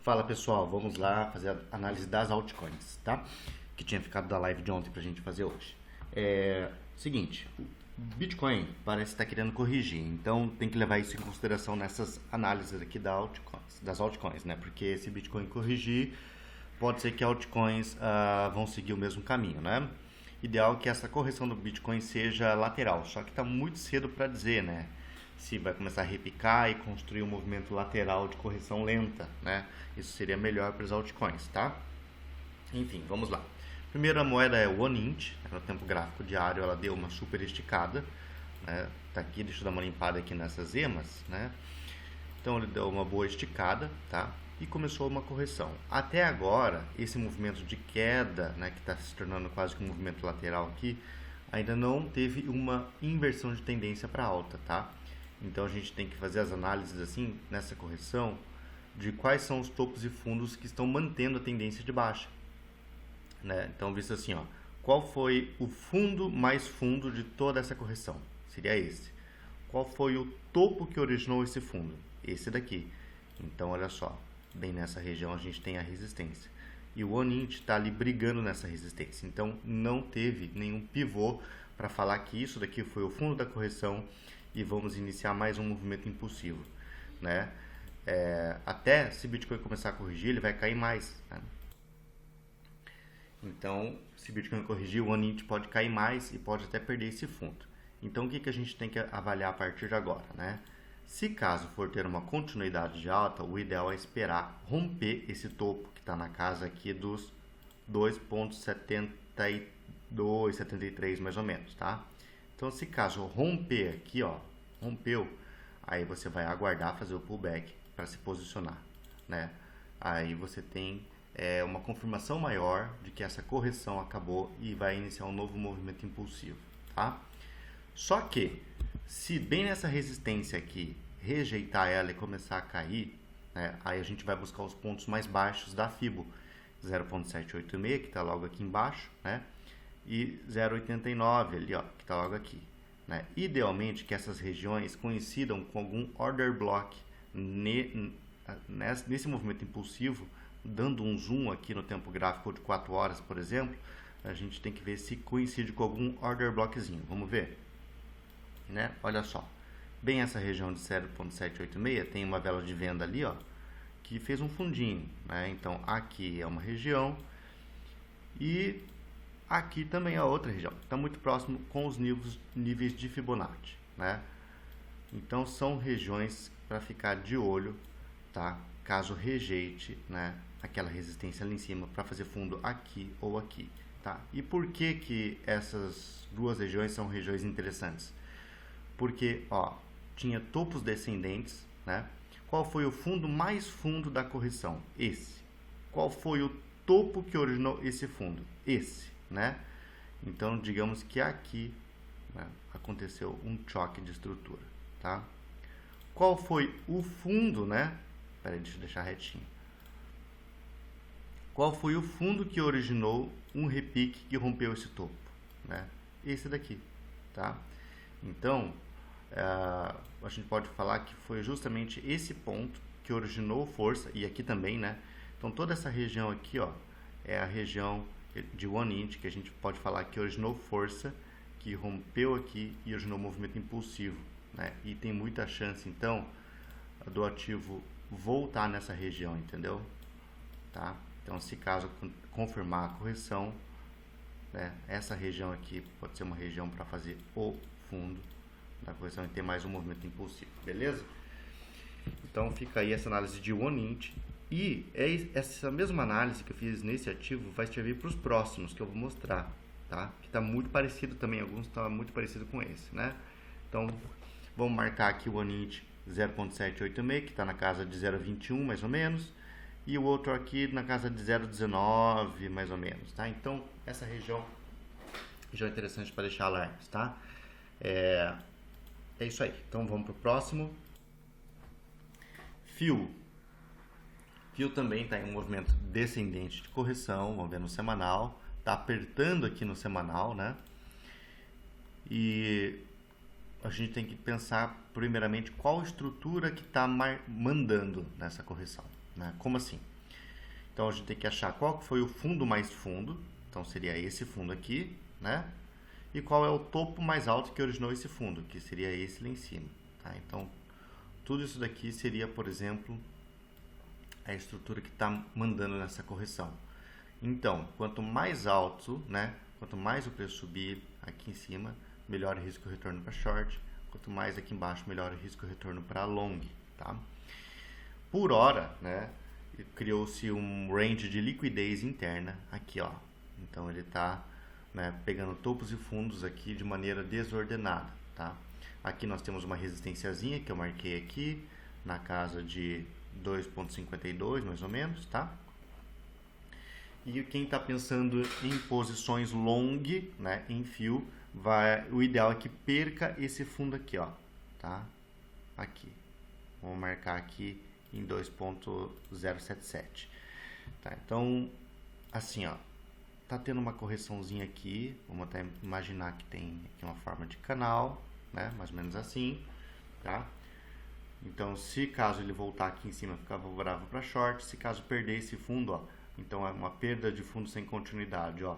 Fala pessoal, vamos lá fazer a análise das altcoins, tá? Que tinha ficado da live de ontem pra gente fazer hoje. Seguinte, o Bitcoin parece estar querendo corrigir, então tem que levar isso em consideração nessas análises aqui das altcoins, né? Porque se Bitcoin corrigir, pode ser que altcoins vão seguir o mesmo caminho, né? Ideal é que essa correção do Bitcoin seja lateral, só que está muito cedo para dizer, né? Se vai começar a repicar e construir um movimento lateral de correção lenta, né? Isso seria melhor para os altcoins, tá? Enfim, vamos lá. Primeira moeda é o OneInch, no tempo gráfico diário ela deu uma super esticada, né? Tá aqui, deixa eu dar uma limpada aqui nessas emas, né? Então ele deu uma boa esticada, tá? E começou uma correção. Até agora, esse movimento de queda, né, que está se tornando quase que um movimento lateral aqui, ainda não teve uma inversão de tendência para alta, tá? Então a gente tem que fazer as análises assim, nessa correção, de quais são os topos e fundos que estão mantendo a tendência de baixa, né? Então, visto assim, ó, qual foi o fundo mais fundo de toda essa correção? Seria esse. Qual foi o topo que originou esse fundo? Esse daqui. Então, olha só, bem nessa região a gente tem a resistência. E o OneInch está ali brigando nessa resistência. Então, não teve nenhum pivô para falar que isso daqui foi o fundo da correção e vamos iniciar mais um movimento impulsivo, né? Até se Bitcoin começar a corrigir, ele vai cair mais, né? Então, se Bitcoin corrigir, o OneInch pode cair mais e pode até perder esse fundo. Então, o que a gente tem que avaliar a partir de agora, né? Se caso for ter uma continuidade de alta, o ideal é esperar romper esse topo que está na casa aqui dos 2,72, 73 mais ou menos, tá? Então, se caso romper aqui, ó, rompeu, aí você vai aguardar fazer o pullback para se posicionar, né? Aí você tem uma confirmação maior de que essa correção acabou e vai iniciar um novo movimento impulsivo, tá? Só que, se bem nessa resistência aqui, rejeitar ela e começar a cair, né, aí a gente vai buscar os pontos mais baixos da Fibo, 0.786, que está logo aqui embaixo, né, e 0.89 ali, ó, que está logo aqui, né. Idealmente que essas regiões coincidam com algum order block nesse movimento impulsivo, dando um zoom aqui no tempo gráfico de 4 horas, por exemplo, a gente tem que ver se coincide com algum order blockzinho. Vamos ver? Né? Olha só, bem essa região de 0.786 tem uma vela de venda ali, ó, que fez um fundinho, né? Então aqui é uma região e aqui também é outra região, está muito próximo com os níveis de Fibonacci, né? Então são regiões para ficar de olho, tá? Caso rejeite, né, aquela resistência ali em cima para fazer fundo aqui ou aqui, tá? E por que essas duas regiões são regiões interessantes? Porque, ó, tinha topos descendentes, né? Qual foi o fundo mais fundo da correção? Esse. Qual foi o topo que originou esse fundo? Esse, né? Então, digamos que aqui, né, aconteceu um choque de estrutura, tá? Qual foi o fundo, né? Peraí, deixa eu deixar retinho. Qual foi o fundo que originou um repique que rompeu esse topo, né? Esse daqui, tá? Então, a gente pode falar que foi justamente esse ponto que originou força, e aqui também, né? Então, toda essa região aqui, ó, é a região de OneInch, que a gente pode falar que originou força, que rompeu aqui e originou movimento impulsivo, né? E tem muita chance, então, do ativo voltar nessa região, entendeu? Tá? Então, se caso confirmar a correção, né, essa região aqui pode ser uma região para fazer o fundo da correção e ter mais um movimento impulsivo, beleza? Então fica aí essa análise de OneInch e essa mesma análise que eu fiz nesse ativo vai servir para os próximos que eu vou mostrar, tá? Que está muito parecido também, alguns estão muito parecido com esse, né? Então vamos marcar aqui o OneInch 0.786, que está na casa de 0.21 mais ou menos, e o outro aqui na casa de 0.19 mais ou menos, tá? Então essa região é interessante para deixar alertas, tá? É isso aí. Então vamos para o próximo. Fio também está em um movimento descendente de correção. Vamos ver no semanal. Está apertando aqui no semanal, né? E a gente tem que pensar primeiramente qual estrutura que está mandando nessa correção, né? Como assim? Então a gente tem que achar qual que foi o fundo mais fundo, então seria esse fundo aqui, né? E qual é o topo mais alto que originou esse fundo, que seria esse lá em cima, tá? Então tudo isso daqui seria, por exemplo, a estrutura que está mandando nessa correção. Então, quanto mais alto, né? Quanto mais o preço subir aqui em cima, melhor o risco retorno para short. Quanto mais aqui embaixo, melhor o risco retorno para long, tá? Por hora, né? Criou-se um range de liquidez interna aqui, ó. Então ele está, né, pegando topos e fundos aqui de maneira desordenada, tá? Aqui nós temos uma resistênciazinha que eu marquei aqui na casa de 2,52 mais ou menos, tá? E quem está pensando em posições long, né, em fio, o ideal é que perca esse fundo aqui, ó, tá? Aqui. Vamos marcar aqui em 2,077. Tá? Então, assim, ó, tá tendo uma correçãozinha aqui. Vamos até imaginar que tem aqui uma forma de canal, né? Mais ou menos assim, tá? Então, se caso ele voltar aqui em cima, ficar favorável para short. Se caso perder esse fundo, ó, então é uma perda de fundo sem continuidade, ó.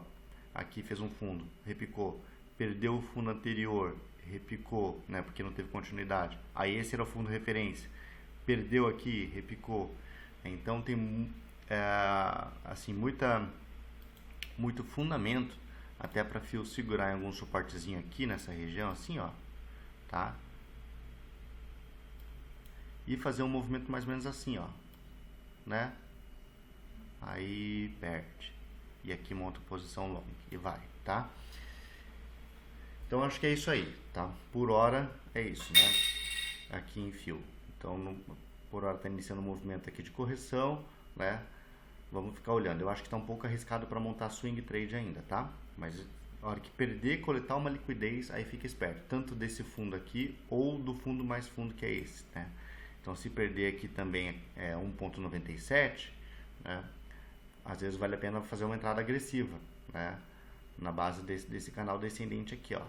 Aqui fez um fundo, repicou, perdeu o fundo anterior, repicou, né, porque não teve continuidade. Aí esse era o fundo referência, perdeu aqui, repicou. Então tem assim muito fundamento até para fio segurar em algum suportezinho aqui nessa região, assim, ó, tá? E fazer um movimento mais ou menos assim, ó, né? Aí perde. E aqui monta posição long e vai, tá? Então acho que é isso aí, tá? Por hora é isso, né? Aqui em fio. Então por hora tá iniciando um movimento aqui de correção, né? Vamos ficar olhando. Eu acho que tá um pouco arriscado para montar swing trade ainda, tá? Mas a hora que perder, coletar uma liquidez, aí fica esperto. Tanto desse fundo aqui ou do fundo mais fundo que é esse, né? Então se perder aqui também é 1,97, né? Às vezes vale a pena fazer uma entrada agressiva, né? Na base desse canal descendente aqui, ó.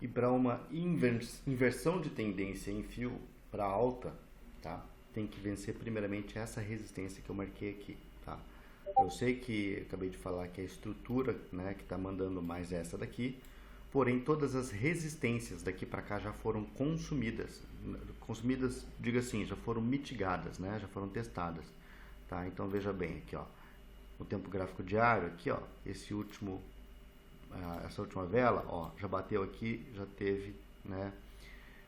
E para uma inversão de tendência em fio para alta, tá? Tem que vencer primeiramente essa resistência que eu marquei aqui, tá? Eu sei que acabei de falar que a estrutura, né, que está mandando mais essa daqui, porém todas as resistências daqui para cá já foram consumidas, diga assim, já foram mitigadas, né? Já foram testadas, tá? Então veja bem aqui, ó, o tempo gráfico diário aqui, ó, essa última vela, ó, já bateu aqui, já teve, né,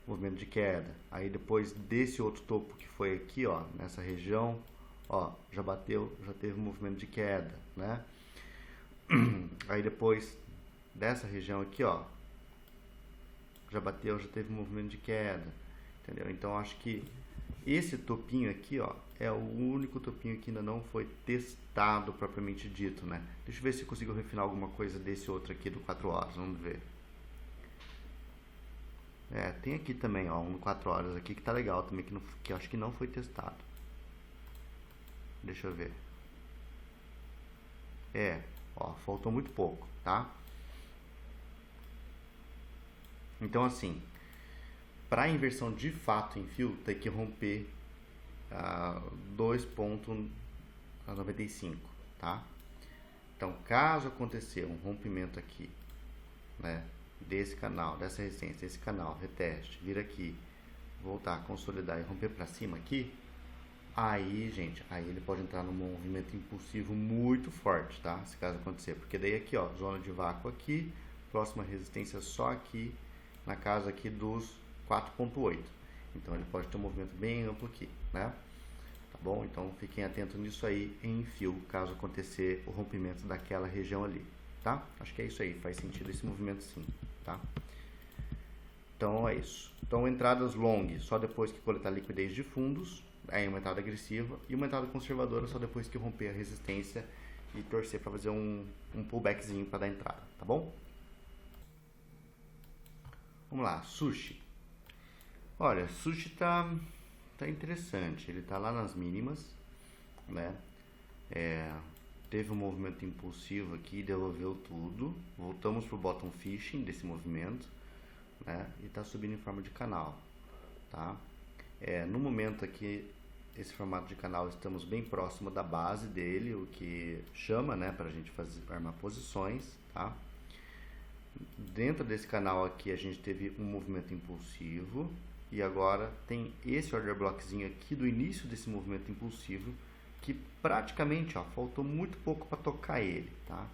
movimento de queda. Aí depois desse outro topo que foi aqui, ó, nessa região, ó, já bateu, já teve movimento de queda, né? Aí depois dessa região aqui, ó, já bateu, já teve movimento de queda, entendeu? Então acho que esse topinho aqui, ó, é o único topinho que ainda não foi testado propriamente dito, né? Deixa eu ver se eu consigo refinar alguma coisa desse outro aqui do 4 horas, vamos ver. Tem aqui também, ó, um no 4 horas aqui que tá legal também, que eu acho que não foi testado. Deixa eu ver. Ó, faltou muito pouco, tá? Então assim, para inversão de fato em fio, tem que romper 2,95, tá? Então, caso acontecer um rompimento aqui, né, desse canal, dessa resistência, desse canal, reteste, vir aqui, voltar, consolidar e romper para cima aqui, aí, gente, aí ele pode entrar num movimento impulsivo muito forte, tá? Se caso acontecer, porque daí aqui, ó, zona de vácuo aqui, próxima resistência só aqui, na casa aqui dos 4,8. Então ele pode ter um movimento bem amplo aqui, né? Tá bom? Então fiquem atentos nisso aí em fio, caso acontecer o rompimento daquela região ali, tá? Acho que é isso aí, faz sentido esse movimento sim, tá? Então é isso. Então entradas long só depois que coletar liquidez de fundos, aí uma entrada agressiva, e uma entrada conservadora só depois que romper a resistência e torcer para fazer um pullbackzinho para dar entrada, tá bom? Vamos lá, sushi. Olha, sushi tá interessante, ele tá lá nas mínimas, né? Teve um movimento impulsivo aqui, devolveu tudo, voltamos pro bottom fishing desse movimento, né? E tá subindo em forma de canal, tá? No momento aqui, esse formato de canal, estamos bem próximo da base dele, o que chama, né, para a gente armar posições, tá? Dentro desse canal aqui a gente teve um movimento impulsivo e agora tem esse order blockzinho aqui do início desse movimento impulsivo que praticamente, ó, faltou muito pouco para tocar ele, tá?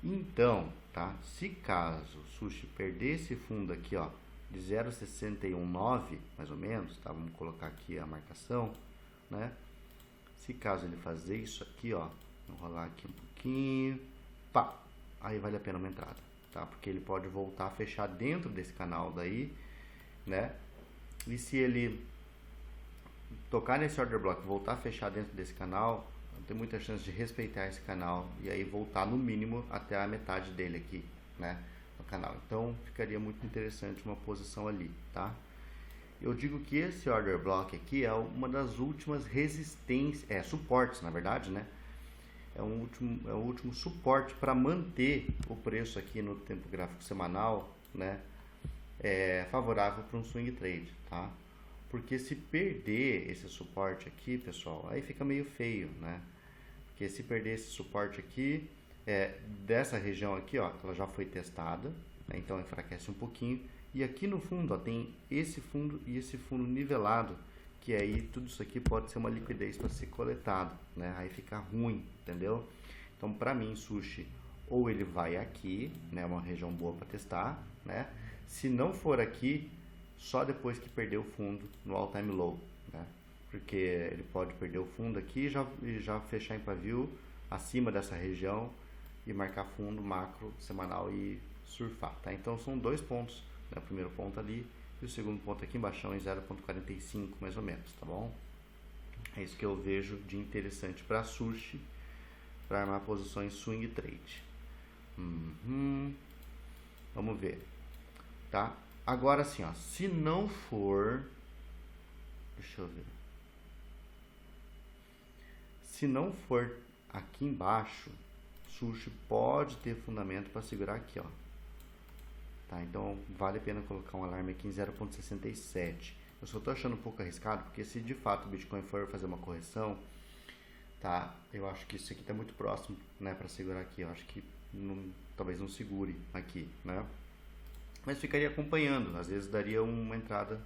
Então, tá? Se caso o Sushi perder esse fundo aqui, ó, de 0,619 mais ou menos, tá? Vamos colocar aqui a marcação, né? Se caso ele fazer isso aqui, ó, vou rolar aqui um pouquinho, pá, aí vale a pena uma entrada, tá? Porque ele pode voltar a fechar dentro desse canal daí, né? E se ele tocar nesse order block e voltar a fechar dentro desse canal, tem muita chance de respeitar esse canal e aí voltar no mínimo até a metade dele aqui, né, no canal. Então ficaria muito interessante uma posição ali, tá? Eu digo que esse order block aqui é uma das últimas resistências, suportes na verdade, né? É o último suporte para manter o preço aqui no tempo gráfico semanal, né? Favorável para um swing trade, tá? Porque se perder esse suporte aqui, pessoal, aí fica meio feio, né? Porque se perder esse suporte aqui, dessa região aqui, ó, ela já foi testada, né? Então enfraquece um pouquinho. E aqui no fundo, ó, tem esse fundo e esse fundo nivelado, que aí tudo isso aqui pode ser uma liquidez para ser coletado, né? Aí fica ruim, entendeu? Então, para mim, Sushi, ou ele vai aqui, né? Uma região boa para testar, né? Se não for aqui, só depois que perder o fundo no all time low, né? Porque ele pode perder o fundo aqui e já fechar em pavio acima dessa região e marcar fundo macro semanal e surfar, tá? Então são dois pontos, né? O primeiro ponto ali e o segundo ponto aqui embaixo em 0,45 mais ou menos, tá bom? É isso que eu vejo de interessante para Sushi, para armar posições swing trade. Vamos ver, tá? Agora sim, ó, se não for, deixa eu ver, se não for aqui embaixo, Sushi pode ter fundamento para segurar aqui, ó, tá? Então vale a pena colocar um alarme aqui em 0,67. Eu só tô achando um pouco arriscado, porque se de fato o Bitcoin for fazer uma correção, tá? Eu acho que isso aqui tá muito próximo, né, para segurar aqui. Eu acho que talvez não segure aqui, né? Mas ficaria acompanhando, às vezes daria uma entrada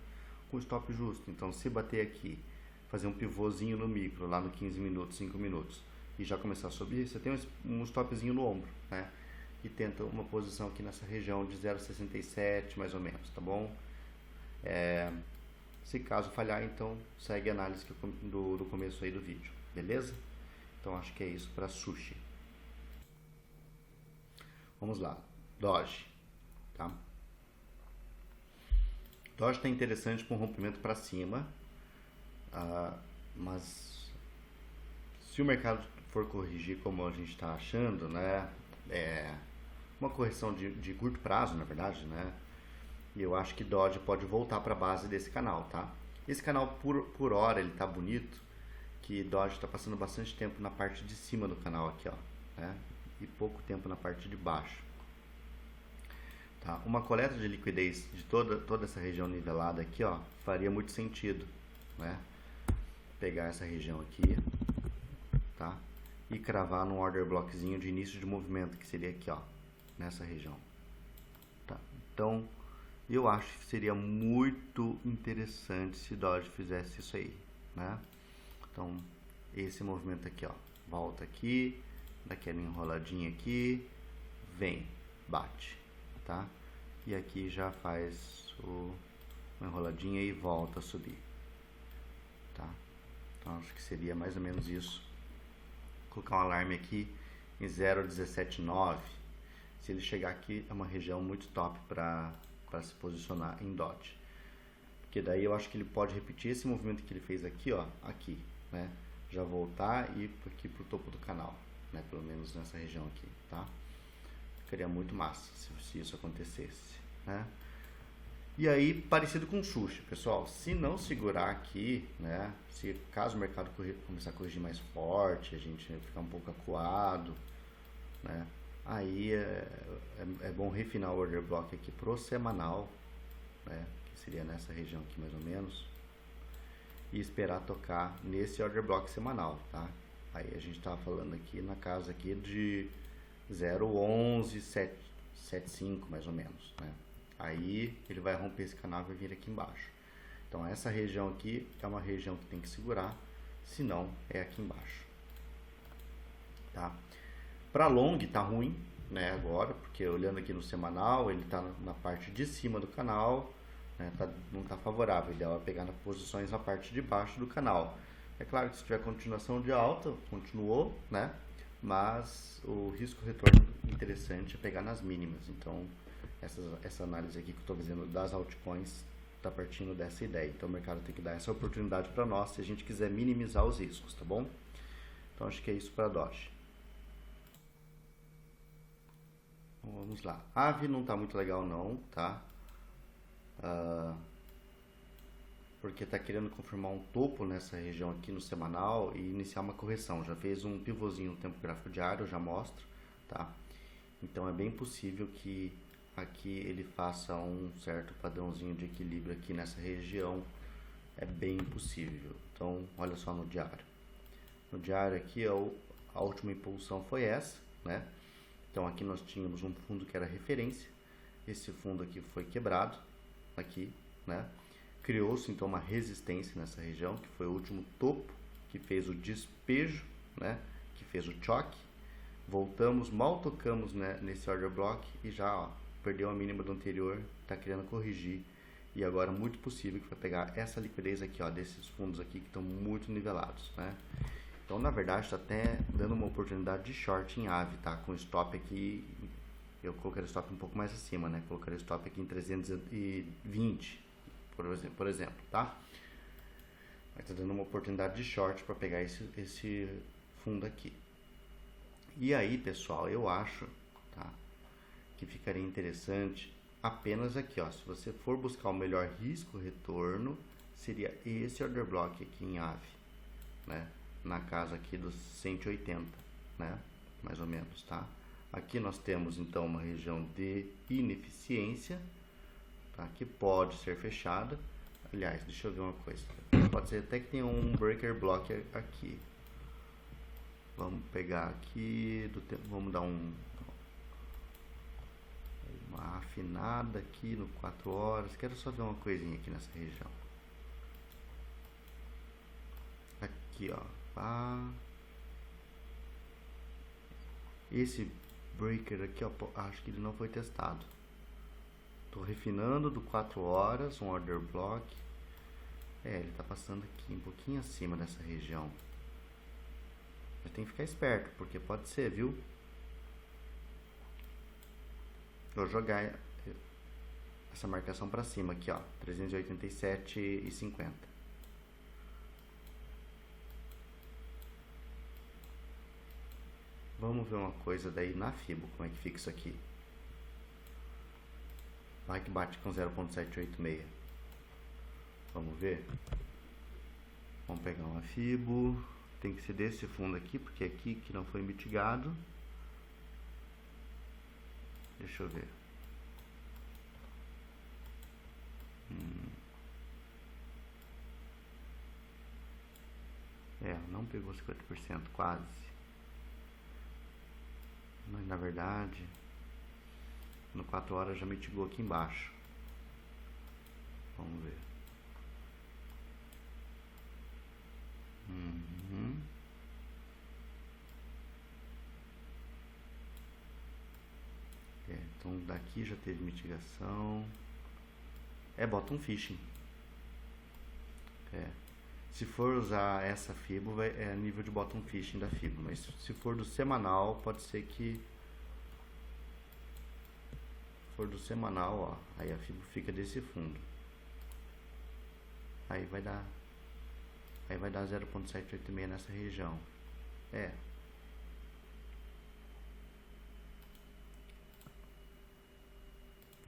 com stop justo. Então se bater aqui, fazer um pivôzinho no micro, lá no 15 minutos, 5 minutos, e já começar a subir, você tem um stopzinho no ombro, né? E tenta uma posição aqui nessa região de 0,67 mais ou menos, tá bom? Se caso falhar, então segue a análise do começo aí do vídeo, beleza? Então acho que é isso para Sushi. Vamos lá, Doge, tá? Doge está interessante com um rompimento para cima, mas se o mercado for corrigir como a gente está achando, né, uma correção de curto prazo, na verdade, né, e eu acho que Doge pode voltar para a base desse canal, tá? Esse canal por hora ele tá bonito, que Doge está passando bastante tempo na parte de cima do canal aqui, ó, né, e pouco tempo na parte de baixo. Tá? Uma coleta de liquidez de toda essa região nivelada aqui, ó, faria muito sentido, né? Pegar essa região aqui, tá? E cravar num order blockzinho de início de movimento, que seria aqui, ó, nessa região, tá? Então, eu acho que seria muito interessante se Doge fizesse isso aí, né? Então, esse movimento aqui, ó, volta aqui, daquela enroladinha aqui, vem, bate, tá? E aqui já faz uma enroladinha e volta a subir, tá? Então acho que seria mais ou menos isso. Vou colocar um alarme aqui em 0,179. Se ele chegar aqui é uma região muito top para se posicionar em Doge, porque daí eu acho que ele pode repetir esse movimento que ele fez aqui, ó, aqui, né? Já voltar e ir aqui pro topo do canal, né? Pelo menos nessa região aqui, tá? Ficaria muito massa se isso acontecesse, né? E aí, parecido com Sushi, pessoal, se não segurar aqui, né? Se caso o mercado começar a corrigir mais forte, a gente ficar um pouco acuado, né? Aí é bom refinar o order block aqui pro semanal, né? Que seria nessa região aqui mais ou menos. e esperar tocar nesse order block semanal, tá? Aí a gente estava falando aqui na casa aqui de 0,1175 mais ou menos, né? Aí ele vai romper esse canal e vai vir aqui embaixo. Então essa região aqui é uma região que tem que segurar, senão é aqui embaixo, tá? Para long tá ruim, né, agora, porque olhando aqui no semanal, ele tá na parte de cima do canal, né, não tá favorável, o ideal é pegar nas posições na parte de baixo do canal. É claro que se tiver continuação de alta, continuou, né, mas o risco retorno interessante é pegar nas mínimas. Então essa análise aqui que eu estou fazendo das altcoins está partindo dessa ideia. Então o mercado tem que dar essa oportunidade para nós se a gente quiser minimizar os riscos, tá bom? Então acho que é isso para a Doge. Então, vamos lá. Ave não está muito legal não, tá? Porque está querendo confirmar um topo nessa região aqui no semanal e iniciar uma correção. Já fez um pivôzinho no tempo gráfico diário, eu já mostro, tá? Então é bem possível que aqui ele faça um certo padrãozinho de equilíbrio aqui nessa região. É bem possível. Então olha só no diário. No diário aqui a última impulsão foi essa, né? Então aqui nós tínhamos um fundo que era referência. Esse fundo aqui foi quebrado aqui, né? Criou-se então uma resistência nessa região, que foi o último topo, que fez o despejo, né? Que fez o choque. Voltamos, mal tocamos, né, nesse order block e já perdeu a mínima do anterior, está querendo corrigir. E agora muito possível que vai pegar essa liquidez aqui, ó, desses fundos aqui que estão muito nivelados, né? Então na verdade está até dando uma oportunidade de short em AVE, tá? Com stop aqui, eu colocaria stop um pouco mais acima, né? Colocaria stop aqui em 320, por exemplo, tá? Mas está dando uma oportunidade de short para pegar esse fundo aqui. E aí, pessoal, eu acho, tá, que ficaria interessante apenas aqui, ó. Se você for buscar o melhor risco-retorno, seria esse order block aqui em AVE, né? Na casa aqui dos 180, né? Mais ou menos, tá? Aqui nós temos então uma região de ineficiência, tá? Que pode ser fechada. Aliás, deixa eu ver uma coisa. Pode ser até que tenha um breaker block aqui. Vamos pegar aqui, vamos dar uma afinada aqui no 4 horas. Quero só ver uma coisinha aqui nessa região. Aqui, ó. Esse breaker aqui, ó, acho que ele não foi testado. Tô refinando do 4 horas, um order block. Ele tá passando aqui um pouquinho acima dessa região. Mas tem que ficar esperto, porque pode ser, viu? Vou jogar essa marcação para cima aqui, ó, 387,50. Vamos ver uma coisa daí na FIBO, como é que fica isso aqui. Vai que bate com 0.786. Vamos ver. Vamos pegar uma FIBO. Tem que ser desse fundo aqui, porque é aqui que não foi mitigado. Deixa eu ver. Não pegou 50%, quase. Mas na verdade, no 4 horas já mitigou aqui embaixo. Vamos ver. Então daqui já teve mitigação. Bottom fishing. Se for usar essa FIBO, é nível de bottom fishing da FIBO. Mas se for do semanal, pode ser que... Se for do semanal, ó, aí a FIBO fica desse fundo. Aí vai dar 0.786 nessa região.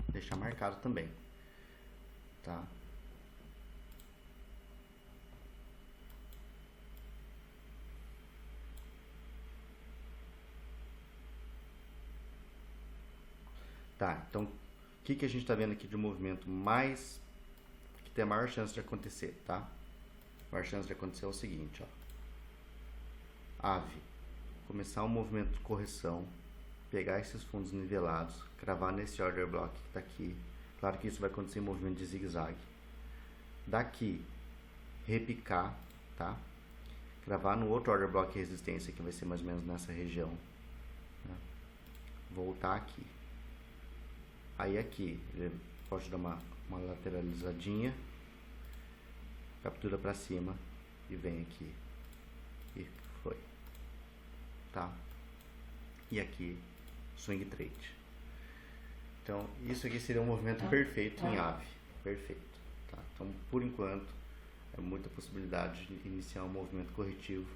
Deixar marcado também, tá? Então o que a gente está vendo aqui de movimento mais que tem a maior chance de acontecer, tá? a maior chance de acontecer é o seguinte, ó. Ave, começar um movimento de correção, pegar esses fundos nivelados, cravar nesse order block que está aqui. Claro que isso vai acontecer em movimento de zigue-zague. Daqui, repicar, tá? Cravar no outro order block de resistência, que vai ser mais ou menos nessa região. Né? Voltar aqui. Aí aqui, ele pode dar uma lateralizadinha, captura para cima e vem aqui. E foi. Tá? E aqui, swing trade. Então, isso aqui seria um movimento perfeito em ave. Perfeito. Tá? Então, por enquanto, é muita possibilidade de iniciar um movimento corretivo.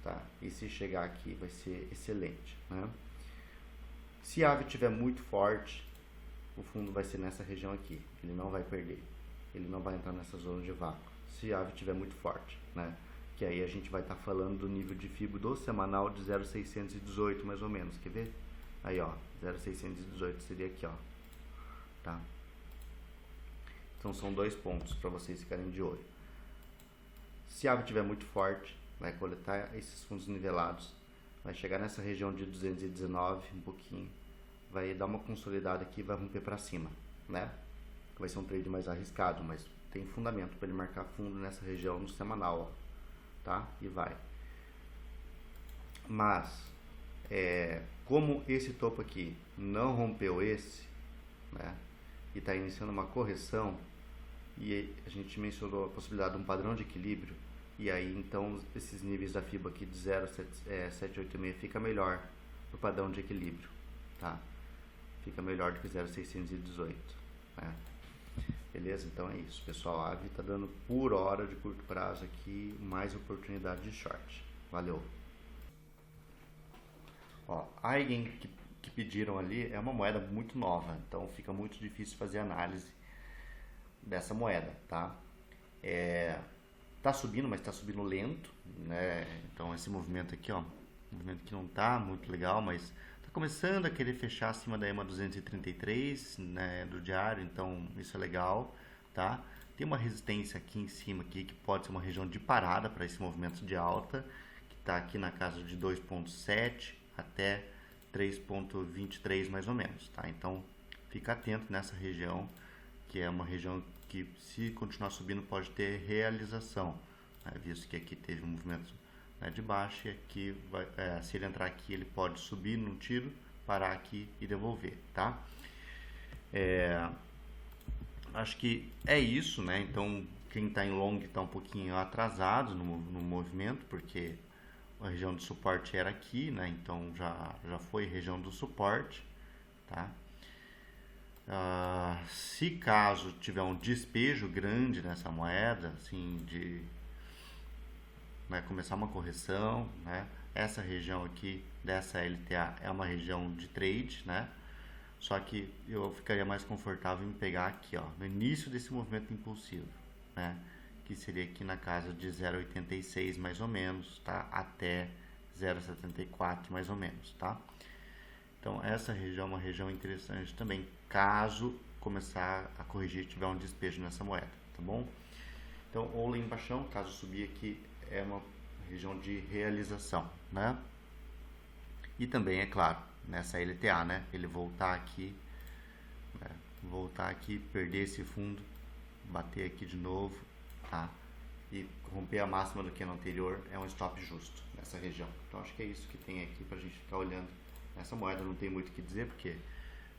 Tá? E se chegar aqui, vai ser excelente. Né? Se a ave estiver muito forte, o fundo vai ser nessa região aqui. Ele não vai perder. Ele não vai entrar nessa zona de vácuo. Se a ave estiver muito forte. Né? Que aí a gente vai estar falando do nível de FIBO do semanal de 0,618 mais ou menos. Quer ver? Aí, ó, 0,618 seria aqui, ó, tá? Então são 2 pontos para vocês ficarem de olho. Se a ave estiver muito forte, vai coletar esses fundos nivelados, vai chegar nessa região de 219, um pouquinho, vai dar uma consolidada aqui e vai romper para cima, né? Vai ser um trade mais arriscado, mas tem fundamento para ele marcar fundo nessa região no semanal, ó, tá? E vai. Mas como esse topo aqui não rompeu esse, né, e está iniciando uma correção, e a gente mencionou a possibilidade de um padrão de equilíbrio, e aí então esses níveis da FIBO aqui de 0,786 fica melhor no padrão de equilíbrio, tá? Fica melhor do que 0,618, né? Beleza? Então é isso, pessoal. A AVE está dando por hora de curto prazo aqui mais oportunidade de short. Valeu! Ó, a Eigen que pediram ali é uma moeda muito nova, então fica muito difícil fazer análise dessa moeda, tá? Tá subindo, mas tá subindo lento, né? Então esse movimento aqui, ó, um movimento que não tá muito legal, mas tá começando a querer fechar acima da EMA 233, né, do diário, então isso é legal, tá? Tem uma resistência aqui em cima aqui que pode ser uma região de parada para esse movimento de alta, que tá aqui na casa de 2.7 até 3.23 mais ou menos, tá? Então fica atento nessa região, que é uma região que, se continuar subindo, pode ter realização, né? Visto que aqui teve um movimento, né, de baixa, e aqui se ele entrar aqui, ele pode subir num tiro, parar aqui e devolver, tá? Acho que é isso, né? Então quem está em long está um pouquinho atrasado no movimento, porque a região de suporte era aqui, né? Então já foi região do suporte, tá? Se caso tiver um despejo grande nessa moeda, assim, vai começar uma correção, né? Essa região aqui dessa LTA é uma região de trade, né? Só que eu ficaria mais confortável em pegar aqui, ó, no início desse movimento impulsivo, né? Que seria aqui na casa de 0,86 mais ou menos, tá? Até 0,74 mais ou menos, tá? Então essa região é uma região interessante também, caso começar a corrigir e tiver um despejo nessa moeda, tá bom? Então, ou lá embaixo, caso subir aqui, é uma região de realização, né? E também, é claro, nessa LTA, né? Ele voltar aqui, né? Voltar aqui, perder esse fundo, bater aqui de novo, tá? E romper a máxima do que no anterior, é um stop justo nessa região. Então acho que é isso que tem aqui pra gente ficar olhando. Essa moeda não tem muito o que dizer, porque,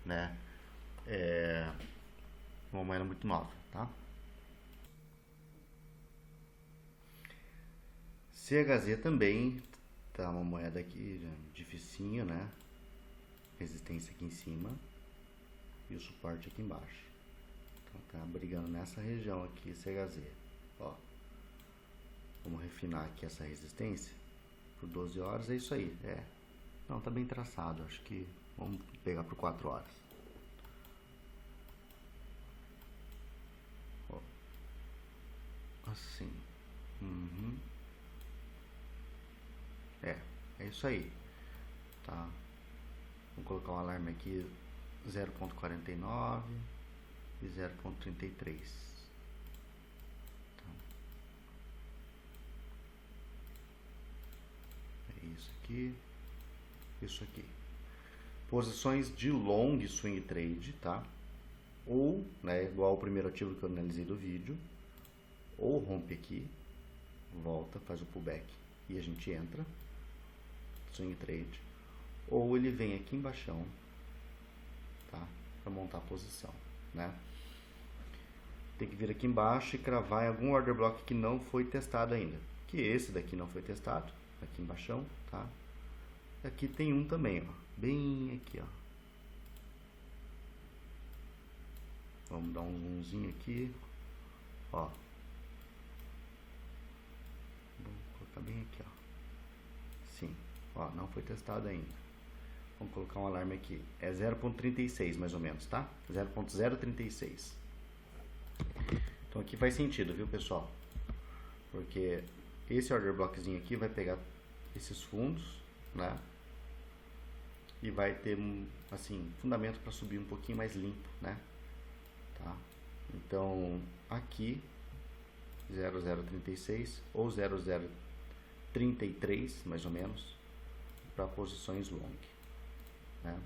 né, é uma moeda muito nova, tá? CHZ também tá uma moeda aqui dificinha, né? Resistência aqui em cima e o suporte aqui embaixo. Então tá brigando nessa região aqui, CHZ. Ó, vamos refinar aqui essa resistência por 12 horas, é isso aí. Não, tá bem traçado, acho que vamos pegar por 4 horas. Ó, assim. É isso aí, tá? Vou colocar um alarme aqui 0.49 e 0.33, tá? isso aqui. Posições de long swing trade, tá? Ou, né, igual o primeiro ativo que eu analisei do vídeo, ou rompe aqui, volta, faz o pullback e a gente entra, swing trade, ou ele vem aqui embaixo, tá? Para montar a posição, né? Tem que vir aqui embaixo e cravar em algum order block que não foi testado ainda, que esse daqui não foi testado, aqui embaixo, tá? Aqui tem um também, ó, bem aqui, ó. Vamos dar um zoomzinho aqui, ó. Vou colocar bem aqui, ó. Sim, ó, não foi testado ainda. Vamos colocar um alarme aqui. É 0.36 mais ou menos, tá? 0.036. Então aqui faz sentido, viu, pessoal? Porque esse order blockzinho aqui vai pegar esses fundos, né? E vai ter, assim, fundamento para subir um pouquinho mais limpo, né? Tá? Então, aqui 0036 ou 0033, mais ou menos, para posições long, né?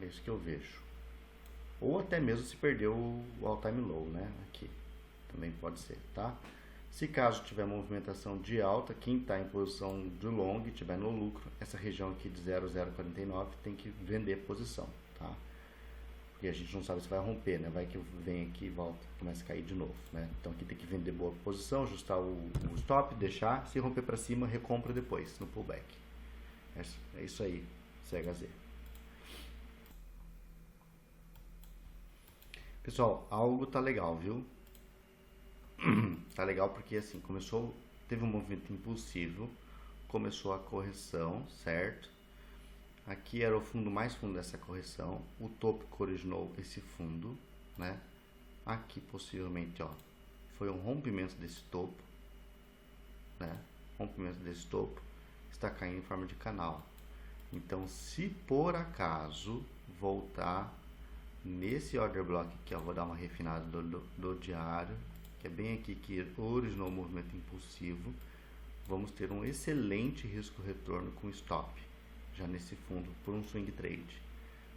É isso que eu vejo. Ou até mesmo se perdeu o all time low, né? Aqui também pode ser, tá? Se caso tiver movimentação de alta, quem está em posição de long, tiver no lucro, essa região aqui de 0049 tem que vender posição, tá? Porque a gente não sabe se vai romper, né? Vai que vem aqui e volta, começa a cair de novo, né? Então aqui tem que vender boa posição, ajustar o stop, deixar, se romper para cima, recompra depois no pullback. É isso aí, CHZ. Pessoal, algo tá legal, viu? Tá legal porque assim, teve um movimento impulsivo, começou a correção, certo? Aqui era o fundo mais fundo dessa correção, o topo que originou esse fundo, né? Aqui possivelmente, ó, foi um rompimento desse topo, né? Rompimento desse topo, está caindo em forma de canal. Então, se por acaso voltar nesse order block aqui, ó, vou dar uma refinada do diário, que é bem aqui que originou o movimento impulsivo, vamos ter um excelente risco retorno com stop, já nesse fundo, por um swing trade,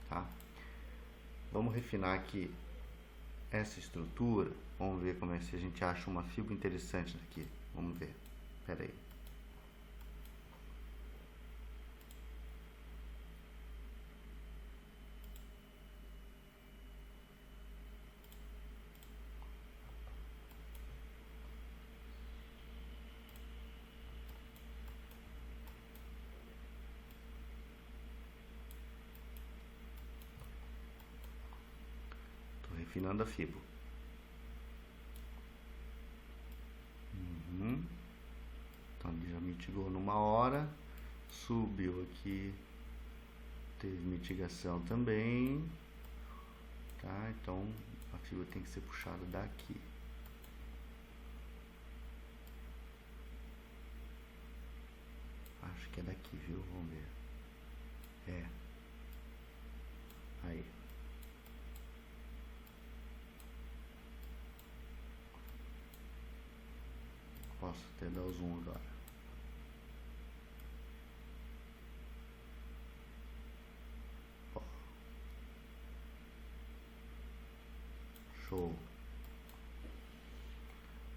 tá? Vamos refinar aqui essa estrutura, vamos ver como é se a gente acha uma fibra interessante daqui, vamos ver, pera aí. Refinando a fibra. Então ele já mitigou numa hora, subiu aqui, teve mitigação também, tá? Então a fibra tem que ser puxada daqui. Acho que é daqui, viu? Vamos ver. É. Aí. Posso até dar o zoom agora. Ó. Show.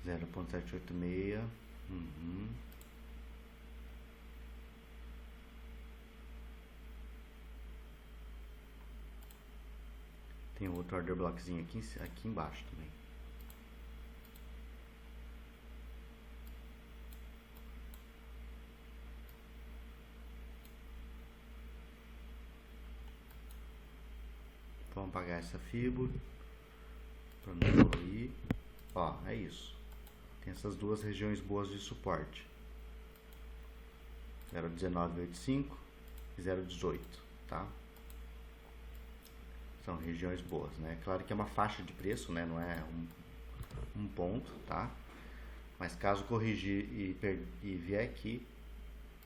0.786. Tem outro order blockzinho aqui embaixo também. Vamos apagar essa fibra para não evoluir. Ó, é isso. Tem essas duas regiões boas de suporte: 0.1985 e 0.18, tá? São regiões boas, né? Claro que é uma faixa de preço, né? Não é um ponto, tá? Mas caso corrigir e vier aqui,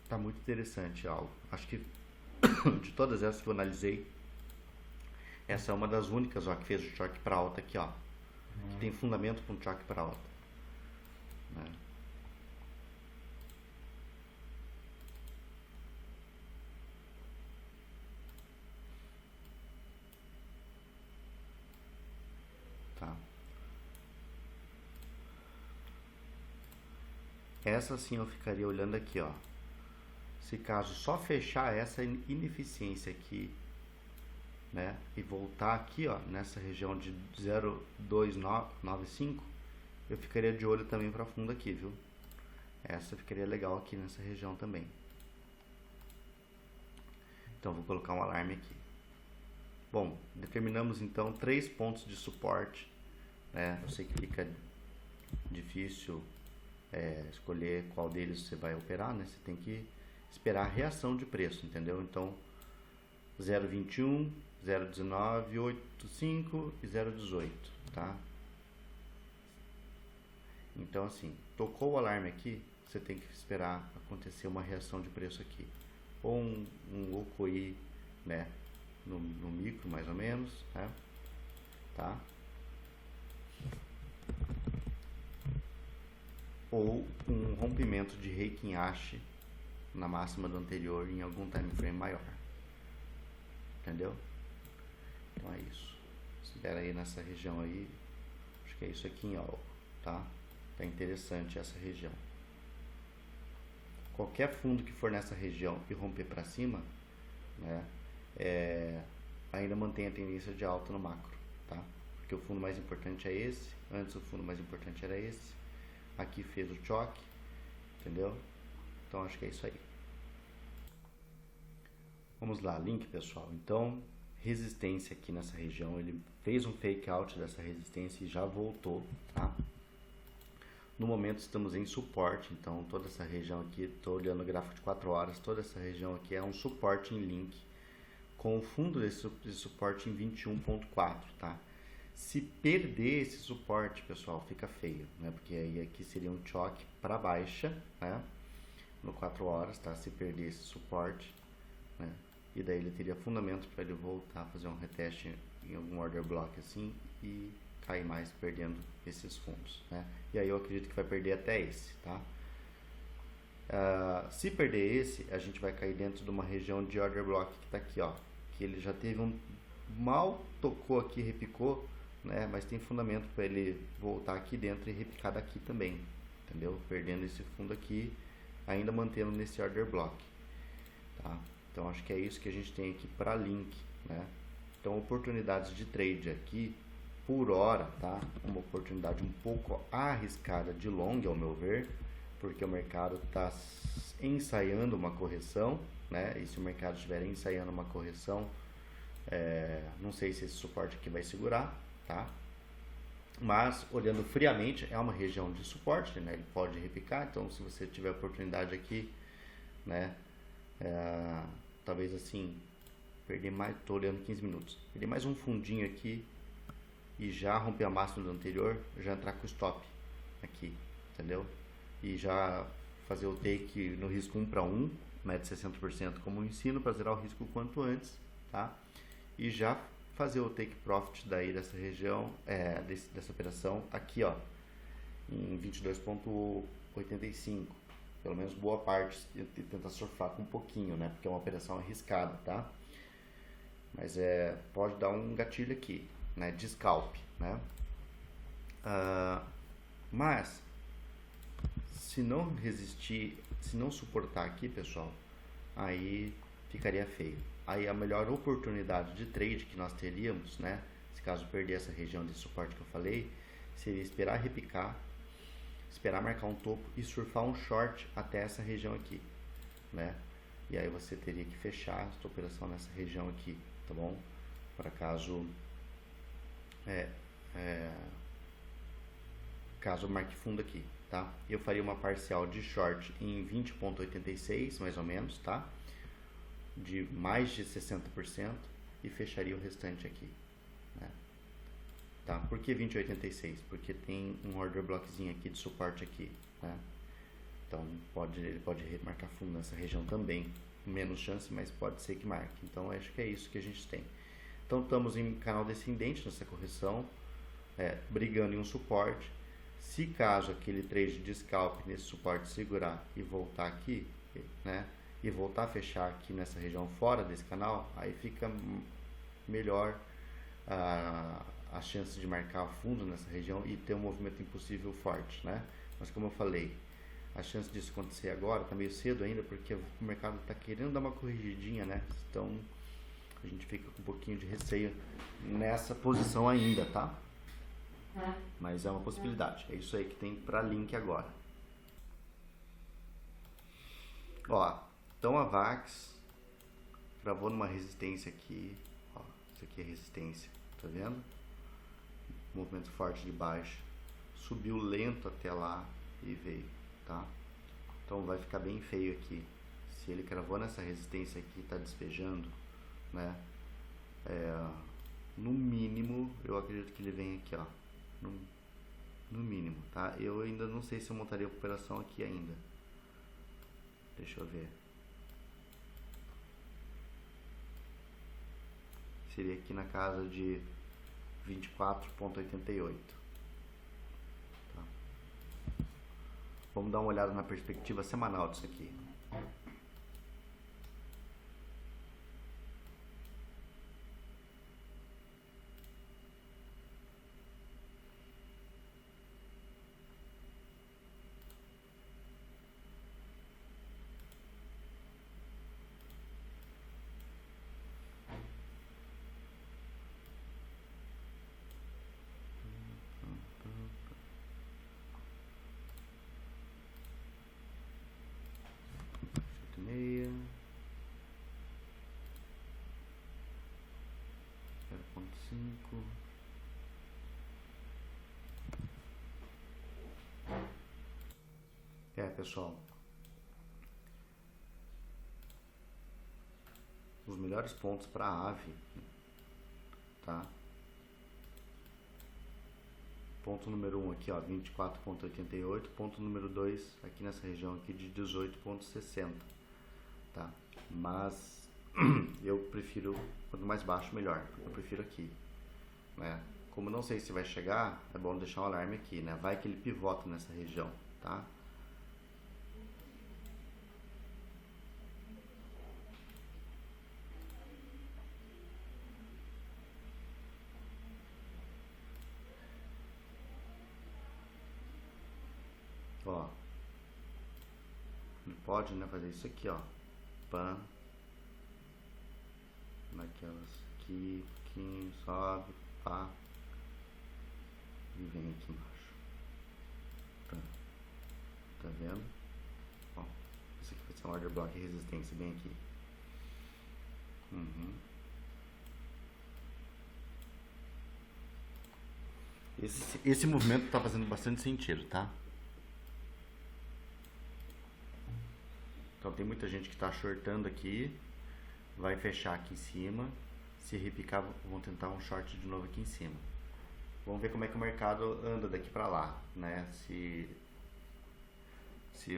tá muito interessante algo. Acho que de todas essas que eu analisei, essa é uma das únicas, ó, que fez o choque para alta aqui, ó. Que tem fundamento para um choque para alta, né? essa sim eu ficaria olhando aqui, ó. Se caso só fechar essa ineficiência aqui, né, e voltar aqui, ó, nessa região de 0,295, eu ficaria de olho também para fundo aqui, viu? Essa ficaria legal aqui nessa região também. Então vou colocar um alarme aqui. Bom, determinamos então 3 pontos de suporte, né? Eu sei que fica difícil escolher qual deles você vai operar, né? Você tem que esperar a reação de preço, entendeu? Então 0,21, 0,19, 85 e 0,18, tá? Então assim, tocou o alarme aqui, você tem que esperar acontecer uma reação de preço aqui, ou um oco aí, né, no micro mais ou menos, né? Tá? Ou um rompimento de Heikin Ashi na máxima do anterior em algum time frame maior, entendeu? Então é isso. Espera aí nessa região aí, acho que é isso aqui em algo, tá? Tá interessante essa região. Qualquer fundo que for nessa região e romper para cima, né, ainda mantém a tendência de alta no macro, tá? Porque o fundo mais importante é esse, antes o fundo mais importante era esse, aqui fez o choque, entendeu? Então acho que é isso aí. Vamos lá, link pessoal. Então, resistência aqui nessa região, ele fez um fake out dessa resistência e já voltou, tá? No momento estamos em suporte, então toda essa região aqui, estou olhando o gráfico de 4 horas, toda essa região aqui é um suporte em link, com o fundo desse suporte em 21.4, tá? Se perder esse suporte, pessoal, fica feio, né? Porque aí aqui seria um choque para baixa, né? No 4 horas, tá? Se perder esse suporte, né? E daí ele teria fundamento para ele voltar a fazer um reteste em algum order block assim e cair mais perdendo esses fundos, né? E aí eu acredito que vai perder até esse, tá? Se perder esse, a gente vai cair dentro de uma região de order block que está aqui, ó, que ele já teve mal tocou aqui, repicou, né? Mas tem fundamento para ele voltar aqui dentro e repicar daqui também, entendeu? Perdendo esse fundo aqui, ainda mantendo nesse order block, tá? Então acho que é isso que a gente tem aqui para link, né? Então oportunidades de trade aqui por hora, tá? Uma oportunidade um pouco arriscada de long, ao meu ver, porque o mercado está ensaiando uma correção, né? E se o mercado estiver ensaiando uma correção, não sei se esse suporte aqui vai segurar, tá? Mas olhando friamente, é uma região de suporte, né? Ele pode repicar, então se você tiver oportunidade aqui, né? Talvez assim, perder mais, tô olhando 15 minutos, perder mais um fundinho aqui e já romper a máxima do anterior, já entrar com o stop aqui, entendeu? E já fazer o take no risco 1 para 1, mete 60% como ensino para zerar o risco o quanto antes, tá? E já fazer o take profit daí dessa região, dessa operação aqui, ó, em 22.85, pelo menos boa parte, e tentar surfar com um pouquinho, né? Porque é uma operação arriscada, tá? Mas pode dar um gatilho aqui, né, de scalp, né? Mas se não resistir, se não suportar aqui, pessoal, aí ficaria feio. Aí a melhor oportunidade de trade que nós teríamos, né, se caso perder essa região de suporte que eu falei, seria esperar repicar, esperar marcar um topo e surfar um short até essa região aqui, né? E aí você teria que fechar a sua operação nessa região aqui, tá bom? Para caso caso marque fundo aqui, tá? Eu faria uma parcial de short em 20.86, mais ou menos, tá? De mais de 60% e fecharia o restante aqui, né? Tá? Por que 20.86? Porque tem um order blockzinho aqui de suporte aqui, né? Então ele pode marcar fundo nessa região também, menos chance, mas pode ser que marque. Então acho que é isso que a gente tem. Então estamos em canal descendente nessa correção, brigando em um suporte. Se caso aquele trade de scalp nesse suporte segurar e voltar aqui, né, e voltar a fechar aqui nessa região fora desse canal, aí fica melhor a chance de marcar fundo nessa região e ter um movimento impossível forte, né? Mas como eu falei, a chance disso acontecer agora tá meio cedo ainda, porque o mercado tá querendo dar uma corrigidinha, né? Então a gente fica com um pouquinho de receio nessa posição ainda, tá? Mas é uma possibilidade. É isso aí que tem para link agora. Ó, então a VAX gravou numa resistência aqui. Ó, isso aqui é resistência, tá vendo? Movimento forte de baixo. Subiu lento até lá e veio, tá? Então vai ficar bem feio aqui. Se ele cravou nessa resistência aqui, tá despejando, né? No mínimo, eu acredito que ele vem aqui, ó. No mínimo, tá? Eu ainda não sei se eu montaria a operação aqui ainda. Deixa eu ver. Seria aqui na casa de 24,88. Tá? Vamos dar uma olhada na perspectiva semanal disso aqui. Meia 0,5. Pessoal, os melhores pontos para a ave, tá? Ponto número 1 aqui, ó, 24,88, ponto número 2 aqui nessa região aqui de 18,60, tá? Mas eu prefiro, quanto mais baixo melhor, eu prefiro aqui, né? Como não sei se vai chegar, é bom deixar um alarme aqui, né? Vai que ele pivota nessa região, tá? Ó, ele pode, né, fazer isso aqui, ó, pan, naquelas aqui, pouquinho, sobe, pá, e vem aqui embaixo, tá vendo? Ó, isso aqui vai ser um order block e resistência bem aqui. Esse movimento tá fazendo bastante sentido, tá? Então tem muita gente que está shortando aqui, vai fechar aqui em cima, se repicar vão tentar um short de novo aqui em cima. Vamos ver como é que o mercado anda daqui para lá, né? Se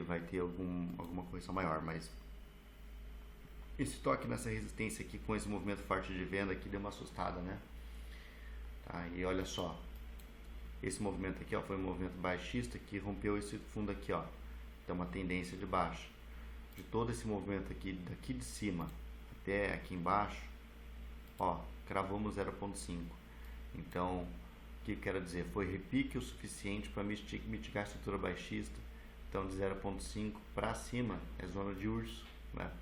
vai ter alguma correção maior, mas esse toque nessa resistência aqui com esse movimento forte de venda aqui deu uma assustada, né? Tá, e olha só, esse movimento aqui, ó, foi um movimento baixista que rompeu esse fundo aqui, ó. Então uma tendência de baixo. De todo esse movimento aqui, daqui de cima até aqui embaixo, ó, cravamos 0,5. Então, o que eu quero dizer? Foi repique o suficiente para mitigar a estrutura baixista. Então, de 0,5 para cima é zona de urso, né?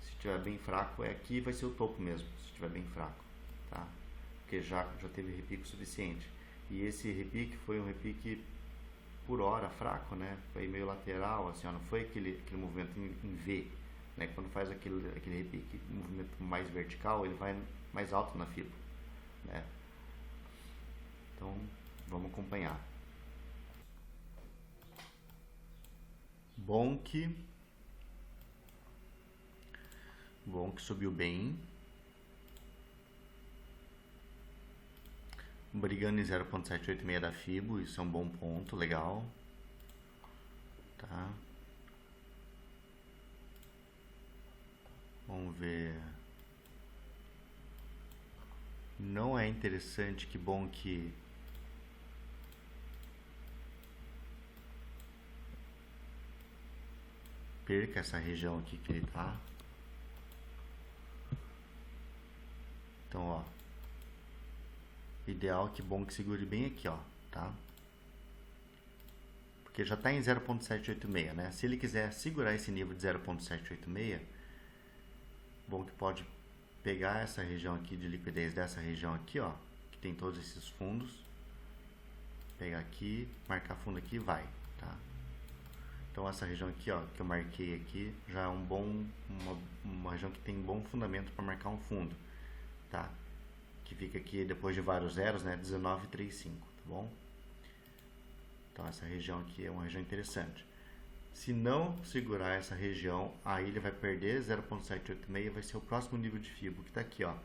Se estiver bem fraco, é aqui, vai ser o topo mesmo, se estiver bem fraco, tá? Porque já teve repique suficiente. E esse repique foi um repique por hora fraco, né? Foi meio lateral, assim, ó, não foi aquele movimento em V, né? Quando faz aquele repique, movimento mais vertical, ele vai mais alto na fibra, né? Então, vamos acompanhar. Bonk subiu bem, brigando em 0,786 da Fibo, isso é um bom ponto, legal, tá? Vamos ver. Não é interessante, que bom que perca essa região aqui que ele tá. Então, ó, ideal, que bom que segure bem aqui, ó, tá? porque já está em 0.786, né? Se ele quiser segurar esse nível de 0.786, bom que pode pegar essa região aqui de liquidez dessa região aqui, ó, que tem todos esses fundos, pegar aqui, marcar fundo aqui e vai, tá? Então essa região aqui, ó, que eu marquei aqui, já é uma região que tem bom fundamento para marcar um fundo, tá? Que fica aqui depois de vários zeros, né, 19,35, tá bom? Então essa região aqui é uma região interessante. Se não segurar essa região, aí ele vai perder 0.786, vai ser o próximo nível de FIBO que está aqui, ó,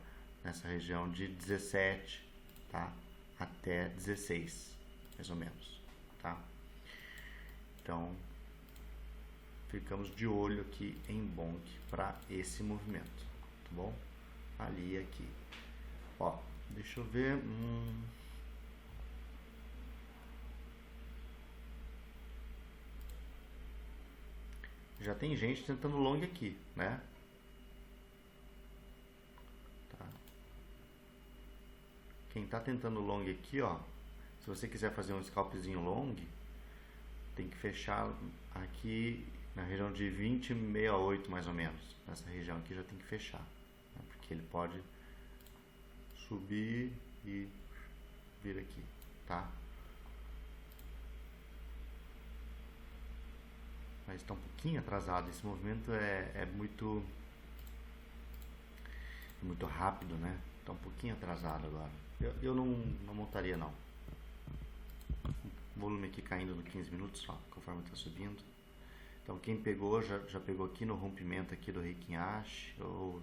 nessa região de 17, tá, até 16, mais ou menos, tá? Então ficamos de olho aqui em Bonk para esse movimento, tá bom? Ali e aqui, ó, deixa eu ver, já tem gente tentando long aqui, né? Tá. Quem tá tentando long aqui, ó, se você quiser fazer um scalpzinho long, tem que fechar aqui na região de 20,68 mais ou menos. Nessa região aqui já tem que fechar, né? Porque ele pode subir e vir aqui, tá? Mas está um pouquinho atrasado. Esse movimento é muito rápido, né? Está um pouquinho atrasado agora. Eu não montaria não. O volume aqui caindo no 15 minutos, ó, conforme está subindo. Então quem pegou já pegou aqui no rompimento aqui do Heikin Ash ou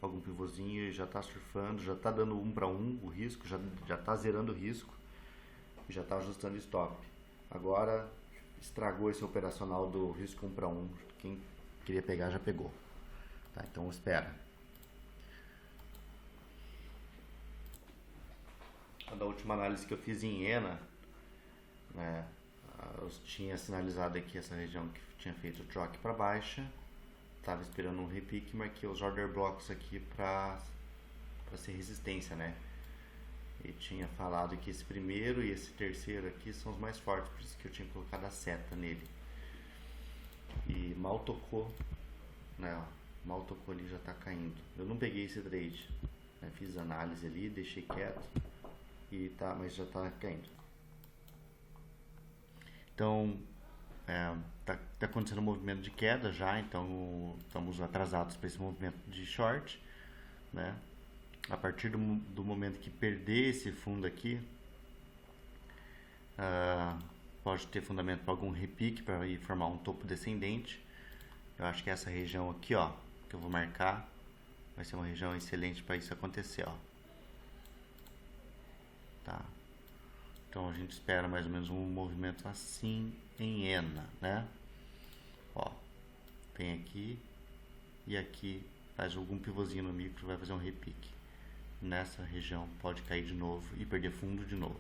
algum pivôzinho e já está surfando, já está dando 1 para 1 o risco, já está zerando o risco e já está ajustando stop. Agora estragou esse operacional do risco 1 para 1. Quem queria pegar já pegou. Tá, então espera. Da última análise que eu fiz em Iena, né, eu tinha sinalizado aqui essa região que tinha feito o troque para baixa. Estava esperando um repique, marquei os order blocks aqui para ser resistência, né? E tinha falado que esse primeiro e esse terceiro aqui são os mais fortes, por isso que eu tinha colocado a seta nele. E mal tocou, né? Ó, mal tocou ali, já está caindo. Eu não peguei esse trade, né? Fiz análise ali, deixei quieto e tá, mas já está caindo. Então tá acontecendo um movimento de queda já, então estamos atrasados para esse movimento de short, né? A partir do momento que perder esse fundo aqui, pode ter fundamento para algum repique, para ir formar um topo descendente. Eu acho que essa região aqui, ó, que eu vou marcar, vai ser uma região excelente para isso acontecer, ó. Tá? Então a gente espera mais ou menos um movimento assim em Iena, né? Ó, vem aqui e aqui faz algum pivôzinho no micro, vai fazer um repique. Nessa região pode cair de novo e perder fundo de novo.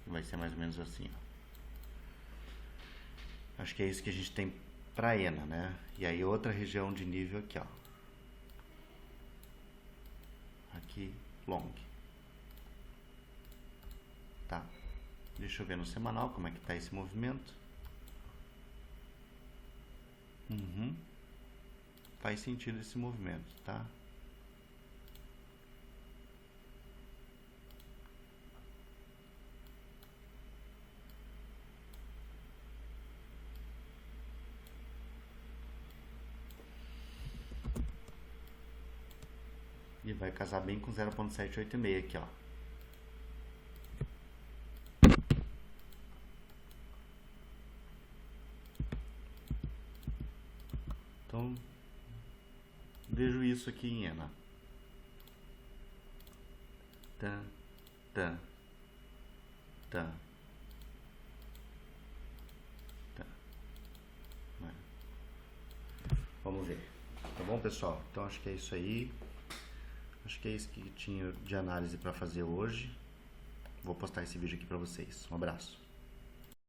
Vai ser mais ou menos assim, ó. Acho que é isso que a gente tem para Iena, né? E aí outra região de nível aqui, ó. Aqui, long. Tá? Deixa eu ver no semanal como é que tá esse movimento. Faz sentido esse movimento, tá? E vai casar bem com 0.786 aqui, ó. Então, vejo isso aqui em Iena. Tá. Vamos ver. Tá bom, pessoal? Então acho que é isso aí. Acho que é isso que tinha de análise para fazer hoje. Vou postar esse vídeo aqui para vocês. Um abraço.